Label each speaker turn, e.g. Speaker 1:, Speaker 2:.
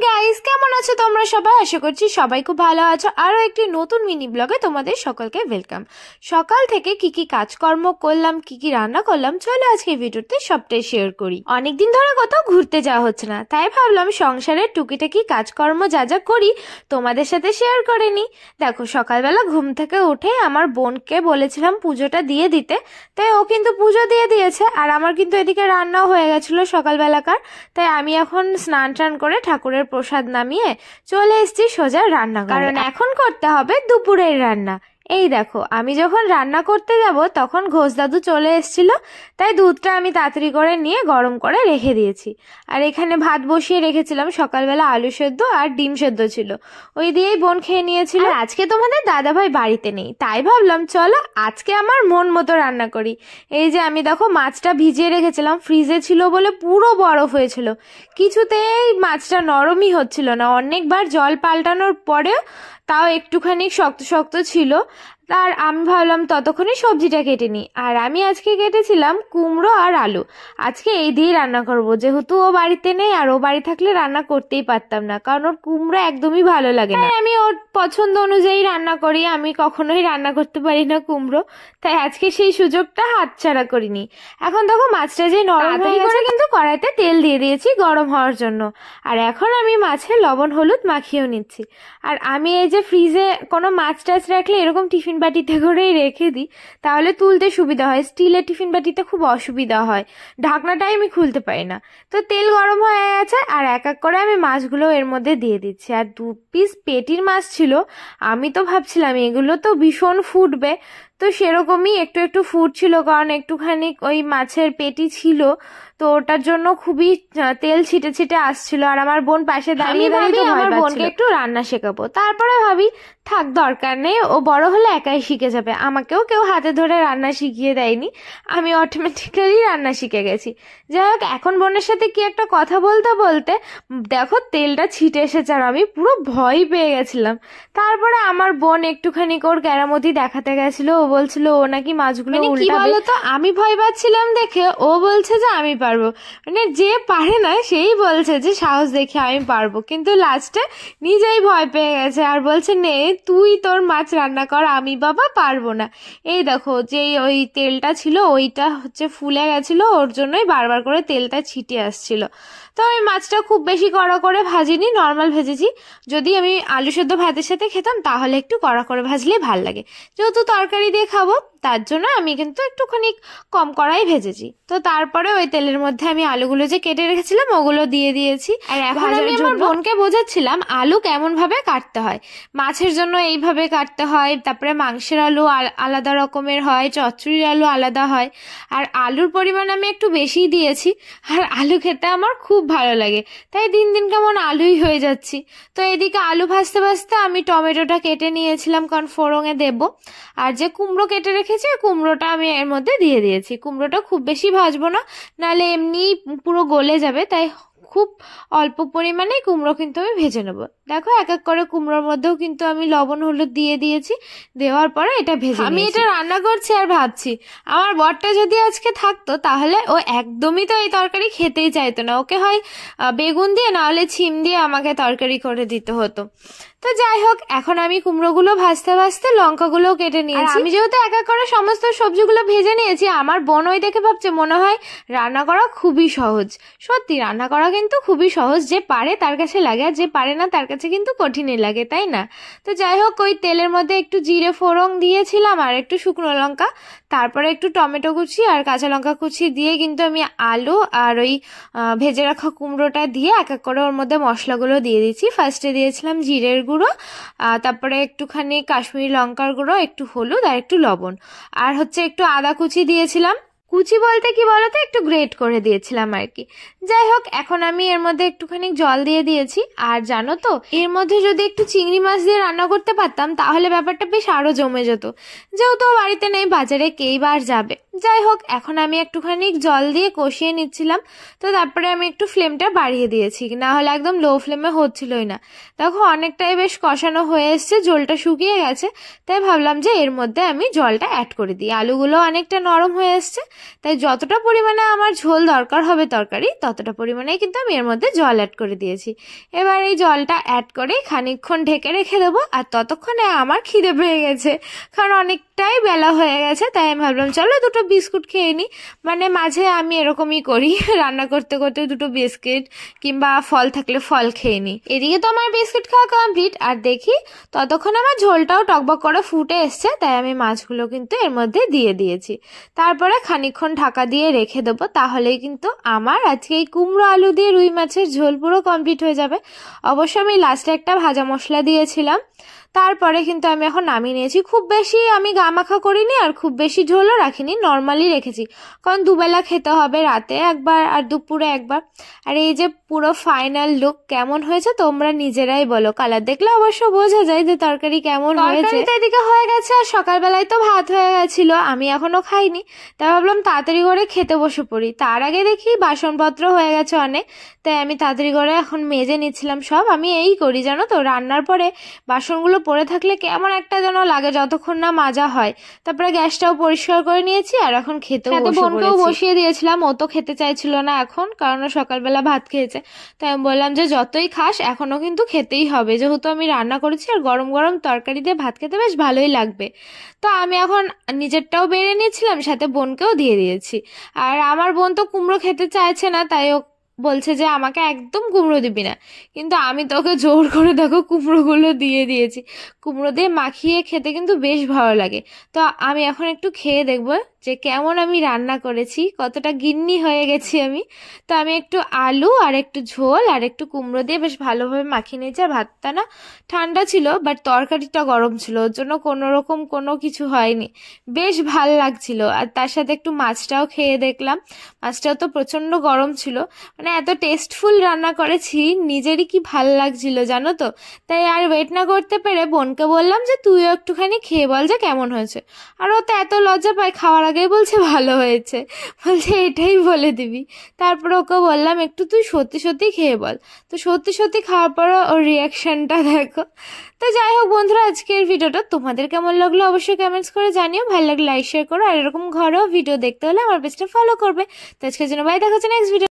Speaker 1: Guys, কেমন আছো তোমরা সবাই? আশা করছি সবাই খুব ভালো আছো। আরো একটি নতুন মিনি ব্লগে তোমাদের সকলকে ওয়েলকাম। সকাল থেকে কি কি কাজকর্ম করলাম, কি কি রান্না করলাম, চলো আজকে ভিডিওতে সবটাই শেয়ার করি। অনেকদিন ধরে কোথাও ঘুরতে যাওয়া হচ্ছে না, তাই ভাবলাম সংসারের টুকিটাকি কাজকর্ম যা যা করি তোমাদের সাথে শেয়ার করে নি। দেখো, সকালবেলা ঘুম থেকে উঠে আমার বোনকে বলেছিলাম পুজোটা দিয়ে দিতে, তাই ও কিন্তু পুজো দিয়ে দিয়েছে। আর আমার কিন্তু এদিকে রান্নাও হয়ে গেছিলো সকালবেলাকার, তাই আমি এখন স্নান টান করে ঠাকুরের প্রসাদ নামিয়ে চলে এসেছি সোজা রান্নাঘরে, কারণ এখন করতে হবে দুপুরের রান্না। এই দেখো, আমি যখন রান্না করতে যাব তখন ঘোষ দাদু চলে এসেছিল, তাই দুধটা আমি তাড়াতাড়ি করে নিয়ে গরম করে রেখে দিয়েছি। আর এখানে ভাত বসিয়ে রেখেছিলাম, সকালবেলা আলু সেদ্ধ আর ডিম সেদ্ধ ছিল, ওই দিয়েই বোন খেয়ে নিয়েছিল। আজকে তোমাদের দাদাভাই বাড়িতে নেই, তাই ভাবলাম চলো আজকে আমার মন মতো রান্না করি। এই যে আমি দেখো মাছটা ভিজিয়ে রেখেছিলাম, ফ্রিজে ছিল বলে পুরো বরফ হয়েছিল, কিছুতেই মাছটা নরমই হচ্ছিল না। অনেকবার জল পাল্টানোর পরেও তাও একটুখানি শক্ত শক্ত ছিল। আর আমি ভাবলাম ততক্ষণে সবজিটা কেটে নিই। আর আমি আজকে কেটেছিলাম কুমড়ো আর আলু। আজকে এই দিয়ে রান্না করব, যেহেতু ও বাড়িতে নেই, আর ও বাড়ি থাকলে রান্না করতেই পারতাম না, কারণ ওর কুমড়ো একদমই ভালো লাগে না। আমি ওর পছন্দ অনুযায়ী রান্না করি, আমি কখনোই রান্না করতে পারি না কুমড়ো, তাই আজকে সেই সুযোগটা হাতছাড়া করিনি। এখন দেখো মাছটা যে নরম হয়ে গেছে, কিন্তু কড়াইতে তেল দিয়ে দিয়েছি গরম হওয়ার জন্য। আর এখন আমি মাছে লবণ হলুদ মাখিয়েও নিচ্ছি। আর আমি এই যে ফ্রিজে কোনো মাছ টাছ রাখলে এরকম টিফিন বাটিতে করেই রেখে দিই, তাহলে তুলতে সুবিধা হয়। স্টিলের টিফিন বাটিতে খুব অসুবিধা হয়, ঢাকনাটাই আমি খুলতে পারি না। তো তেল গরম হয়ে গেছে, আর এক এক করে আমি মাছগুলো এর মধ্যে দিয়ে দিচ্ছি। আর 2 পিস পেটির মাছ ছিল, আমি তো ভাবছিলাম এগুলো তো ভীষণ ফুটবে, তো সেরকমই একটু একটু ফুটছিল, কারণ একটুখানি ওই মাছের পেটি ছিল, তো ওটার জন্য খুবই তেল ছিটে ছিটে আসছিল। আর আমার বোন পাশে দাঁড়িয়ে দাঁড়িয়ে আমার বোনকে একটু রান্না শেখাবো। তারপরে ভাবি থাক, দরকার নেই, ও বড় হলে একাই শিখে যাবে। আমাকেও কেউ হাতে ধরে রান্না শিখিয়ে দেয়নি, আমি অটোমেটিক্যালি রান্না শিখে গেছি। যাই হোক, এখন বোনের সাথে কি একটা কথা বলতে বলতে দেখো তেলটা ছিটে এসেছে, আর আমি পুরো ভয় পেয়ে গেছিলাম। তারপরে আমার বোন একটুখানি ওর কেরামতি দেখাতে গেছিল, ও বলছিল ও নাকি মাছগুলো কি বলতো, আমি ভয় পাচ্ছিলাম দেখে ও বলছে যে আমি পারবো। মানে যে পারে না সেই বলছে যে সাহস দেখে আমি পারবো, কিন্তু লাস্টে নিজেই ভয় পেয়ে গেছে আর বলছে নে তুই তোর মাছ রান্না কর, আমি বাবা পারবো না। এই দেখো, যে ওই তেলটা ছিল ওইটা হচ্ছে ফুলে গেছিল, ওর জন্যই বারবার করে তেলটা ছিটে আসছিল। তো আমি মাছটা খুব বেশি কড়া করে ভাজিনি, নর্মাল ভেজেছি। যদি আমি আলু সেদ্ধ ভাতের সাথে খেতাম তাহলে একটু কড়া করে ভাজলেই ভাল লাগে, যেহেতু তরকারি দিয়ে খাবো তার জন্য আমি কিন্তু একটুখানি কম কড়াই ভেজেছি। তো তারপরে ওই তেলের মধ্যে আমি আলুগুলো যে কেটে রেখেছিলাম ওগুলো দিয়ে দিয়েছি। আর এখন আমি আমার বোনকে বোঝাচ্ছিলাম আলু কেমন ভাবে কাটতে হয়। মাছের জন্য এইভাবে কাটতে হয়, তারপরে মাংসের আলু আলাদা রকমের হয়, চচ্চড়ির আলু আলাদা হয়। আর আলুর পরিমাণ আমি একটু বেশিই দিয়েছি, আর আলু খেতে আমার খুব ভালো লাগে, তাই দিন দিন কেমন আলুই হয়ে যাচ্ছি। তো এদিকে আলু ভাজতে ভাজতে আমি টমেটোটা কেটে নিয়েছিলাম, কারণ ফোড়ঙে দেবো। আর যে কুমড়ো কেটে রেখেছি কুমড়োটা আমি এর মধ্যে দিয়ে দিয়েছি। কুমড়োটা খুব বেশি ভাজবো না, নাহলে এমনি পুরো গলে যাবে, তাই খুব অল্প পরিমাণে কুমড়ো কিন্তু আমি ভেজে নেবো। দেখো এক এক করে কুমড়োর মধ্যেও কিন্তু আমি লবণ হলুদ দিয়ে দিয়েছি, দেওয়ার পরে এটা ভেজে আমি এটা রান্না করছি। আর ভাবছি আমার বরটা যদি আজকে থাকতো তাহলে ও একদমই তো এই তরকারি খেতেই চাইতো না, ওকে হয় বেগুন দিয়ে নাহলে ছিম দিয়ে আমাকে তরকারি করে দিতে হতো। তো যাই হোক, এখন আমি কুমড়োগুলো ভাজতে ভাজতে লঙ্কাগুলোও কেটে নিয়েছি। আমি যেহেতু এক এক করে সমস্ত সবজিগুলো ভেজে নিয়েছি, আমার বোন ওই দেখে ভাবছে মনে হয় রান্না করা খুবই সহজ। সত্যি রান্না করা কিন্তু খুবই সহজ, যে পারে তার কাছে লাগে, আর যে পারে না তার কাছে কিন্তু কঠিনই লাগে, তাই না? তো যাই হোক, ওই তেলের মধ্যে একটু জিরে ফোড়ন দিয়েছিলাম আর একটু শুকনো লঙ্কা, তারপরে একটু টমেটো কুচি আর কাঁচা লঙ্কা কুচি দিয়ে কিন্তু আমি আলু আর ওই ভেজে রাখা কুমড়োটা দিয়ে এক এক করে ওর মধ্যে মশলাগুলো দিয়ে দিচ্ছি। ফার্স্টে দিয়েছিলাম জিরের গুঁড়ো, তারপরে একটুখানি কাশ্মীরি লঙ্কার গুঁড়ো, একটু হলুদ আর একটু লবণ, আর হচ্ছে একটু আদা কুচি দিয়েছিলাম। কুচি বলতে কি বলতো, একটু গ্রেট করে দিয়েছিলাম আর কি। যাই হোক, এখন আমি এর মধ্যে একটুখানি জল দিয়ে দিয়েছি। আর জানো তো, এর মধ্যে যদি একটু চিংড়ি মাছ দিয়ে রান্না করতে পারতাম তাহলে ব্যাপারটা বেশ আরো জমে যেত, যেহেতু বাড়িতে নেই, বাজারে কেই বার যাবে। যাই হোক, এখন আমি একটুখানি জল দিয়ে কষিয়ে নিচ্ছিলাম। তো তারপরে আমি একটু ফ্লেমটা বাড়িয়ে দিয়েছি, না হলে একদম লো ফ্লেমে হচ্ছিলই না। দেখো অনেকটাই বেশ কষানো হয়ে এসছে, ঝোলটা শুকিয়ে গেছে। তাই ভাবলাম যে এর মধ্যে আমি জলটা অ্যাড করে দিই। আলুগুলো অনেকটা নরম হয়ে এসছে, তাই যতটা পরিমাণে আমার ঝোল দরকার হবে তরকারি, ততটা পরিমাণেই কিন্তু আমি এর মধ্যে জল অ্যাড করে দিয়েছি। এবার এই জলটা অ্যাড করে খানিকক্ষণ ঢেকে রেখে দেবো। আর ততক্ষণে আমার খিদে পেয়ে গেছে, কারণ অনেকটাই বেলা হয়ে গেছে। তাই আমি ভাবলাম চলো দুটো বিস্কুট খেয়ে নিই। মানে মাঝে আমি এরকমই করি, রান্না করতে করতে দুটো বিস্কিট কিংবা ফল থাকলে ফল খেয়ে নিই। এদিকে তো আমার বিস্কিট খাওয়া কমপ্লিট, আর দেখি ততক্ষণ আমার ঝোলটাও টকবক করে ফুটে এসছে। তাই আমি মাছগুলো কিন্তু এর মধ্যে দিয়ে দিয়েছি। তারপরে খানিকক্ষণ ঢাকা দিয়ে রেখে দেবো, তাহলেই কিন্তু আমার আজকে এই কুমড়ো আলু দিয়ে রুই মাছের ঝোল পুরো কমপ্লিট হয়ে যাবে। অবশ্য আমি লাস্টে একটা ভাজা মশলা দিয়েছিলাম। তারপরে কিন্তু আমি এখন নামিয়ে নিয়েছি। খুব বেশি আমি গামাখা করিনি আর খুব বেশি ঝোলও রাখিনি, নর্মালি রেখেছি, কারণ দুবেলা খেতে হবে, রাতে একবার আর দুপুরে একবার। আর এই যে পুরো ফাইনাল লুক কেমন হয়েছে তোমরা নিজেরাই বলো। কালার দেখলে অবশ্য বোঝা যায় যে তরকারি কেমন হয়েছে। এদিকে হয়ে গেছে, আর সকালবেলায় তো ভাত হয়ে গেছিল, আমি এখনো খাইনি। তাই ভাবলাম তাড়াতাড়ি করে খেতে বসে পড়ি। তার আগে দেখি বাসনপত্র হয়ে গেছে অনেক, তাই আমি তাড়াতাড়ি করে এখন মেজে নিচ্ছিলাম সব। আমি এই করি জানো তো, রান্নার পরে বাসনগুলো পড়ে থাকলে কেমন একটা যেন লাগে যতক্ষণ না মাজা হয়। তারপরে গ্যাসটাও পরিষ্কার করে নিয়েছি, আর এখন খেতেও বোনকেও বসিয়ে দিয়েছিলাম। ও তো খেতে চাইছিল না এখন, কারণ সকালবেলা ভাত খেয়েছে। তাই আমি বললাম যে যতই খাস এখনো কিন্তু খেতেই হবে, যেহেতু আমি রান্না করেছি, আর গরম গরম তরকারি দিয়ে ভাত খেতে বেশ ভালোই লাগবে। তো আমি এখন নিজেরটাও বেড়ে নিয়েছিলাম, সাথে বোনকেও দিয়ে দিয়েছি। আর আমার বোন তো কুমড়ো খেতে চাইছে না, তাই ও বলছে যে আমাকে একদম কুমড়ো দিবি না, কিন্তু আমি তোকে জোর করে দেখো কুমড়োগুলো দিয়ে দিয়েছি। কুমড়ো দিয়ে মাখিয়ে খেতে কিন্তু বেশ ভালো লাগে। তো আমি এখন একটু খেয়ে দেখবো যে কেমন আমি রান্না করেছি, কতটা গিন্নি হয়ে গেছি আমি। তো আমি একটু আলু আর একটু ঝোল আর একটু কুমড়ো দিয়ে বেশ ভালোভাবে মাখিয়ে নিয়েছি। আর ভাতটা না ঠান্ডা ছিল, বাট তরকারিটা গরম ছিল, ওর জন্য কোনো রকম কোনো কিছু হয়নি, বেশ ভাল লাগছিল। আর তার সাথে একটু মাছটাও খেয়ে দেখলাম, মাছটাও তো প্রচণ্ড গরম ছিল। মানে এত টেস্টফুল রান্না করেছি, নিজেরই কি ভাল লাগছিল জানো তো। তাই আর ওয়েট না করতে পেরে বোনকে বললাম যে তুইও একটুখানি খেয়ে বল যে কেমন হয়েছে। আর ও তো এত লজ্জা পায়, খাওয়ার আগেই বলছে ভালো হয়েছে, বলছে এটাই বলে দিবি। তারপর ওকে বললাম একটু তুই সত্যি সত্যি খেয়ে বল। তো সত্যি সত্যি খাওয়ার পর ওর রিয়াকশনটা দেখো। তো যাই হোক বন্ধুরা, আজকের ভিডিওটা তোমাদের কেমন লাগলো অবশ্যই কমেন্টস করে জানিও। ভালো লাগলে লাইক শেয়ার করো, আর এরকম ঘরেও ভিডিও দেখতে হলে আমার পেজটা ফলো করবে। তো আজকের জন্য বাই, দেখা হচ্ছে নেক্সট ভিডিও।